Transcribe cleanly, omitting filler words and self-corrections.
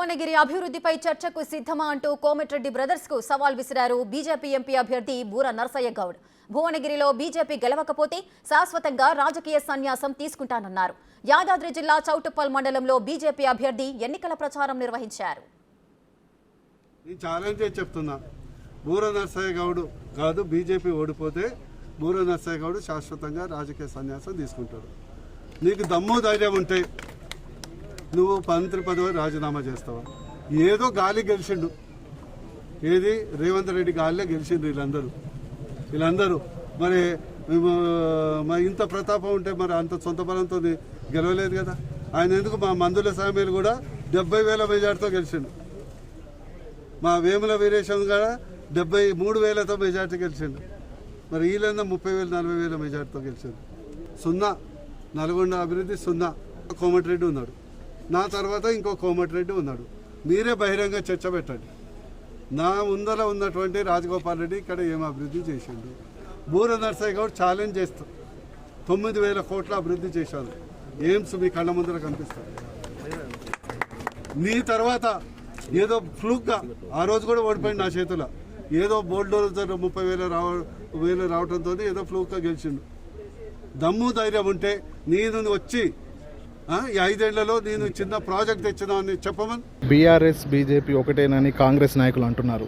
భువనగిరి అభివృద్ధిపై చర్చకు సిద్ధమా అంటూ కోమటిరెడ్డి బ్రదర్స్ కు సవాల్ విసిరారు బీజేపీ ఎంపీ అభ్యర్థి బూర నరసయ్య గౌడ్. భువనగిరిలో బీజేపీ గెలవకపోతే శాశ్వతంగా రాజకీయ సన్యాసం తీసుకుంటానన్నారు. యాదాద్రి జిల్లా చౌటుప్పల్ మండలంలో బీజేపీ అభ్యర్థి ఎన్నికల ప్రచారం నిర్వహించారు. బూర నరసయ్య గౌడ్ కాదు, బీజేపీ ఓడిపోతే బూర నరసయ్య గౌడ్ శాశ్వతంగా రాజకీయ సన్యాసం తీసుకుంటాడు. నీకు దమ్ము ధైర్యం ఉంటే నువ్వు మంత్రి పదవి రాజీనామా చేస్తావా? ఏదో గాలి గెలిచిండు, ఏది రేవంత్ రెడ్డి గాలిలో గెలిచిండ్రు వీళ్ళందరూ. మరి ఇంత ప్రతాపం ఉంటే మరి అంత సొంత బలంతో గెలవలేదు కదా. ఆయన ఎందుకు మా మందుల సామీలు కూడా 70,000 మెజార్టీతో గెలిచిండు. మా వేముల వీరేశం కూడా 73,000తో మెజార్టీ గెలిచిండు. మరి వీళ్ళంతా 30,000 40,000 మెజార్టీతో గెలిచిండు. 0 నల్గొండ అభివృద్ధి 0. కోమటిరెడ్డి ఉన్నాడు, నా తర్వాత ఇంకో కోమటిరెడ్డి ఉన్నాడు. మీరే బహిరంగ చర్చ పెట్టండి. నా ముందర ఉన్నటువంటి రాజగోపాల్ రెడ్డి ఇక్కడ ఏం అభివృద్ధి చేసిండు? బూర నరసయ్య గౌడ్ ఛాలెంజ్ చేస్తూ 9,000 కోట్ల అభివృద్ధి చేశారు. ఎయిమ్స్ మీ కళ్ళ ముందర కనిపిస్తారు. నీ తర్వాత ఏదో ఫ్లూక్గా ఆ రోజు కూడా ఓడిపోయింది నా చేతిలో. ఏదో బోల్డోర్ 30,000 రావడంతో ఏదో ఫ్లూక్గా గెలిచిండు. దమ్ము ధైర్యం ఉంటే నేను వచ్చి ఈ 5 ఏళ్లలో నేను చిన్న ప్రాజెక్ట్ తెచ్చినా అని చెప్పమని. బీఆర్ఎస్ బీజేపీ ఒకటేనని కాంగ్రెస్ నాయకులు అంటున్నారు.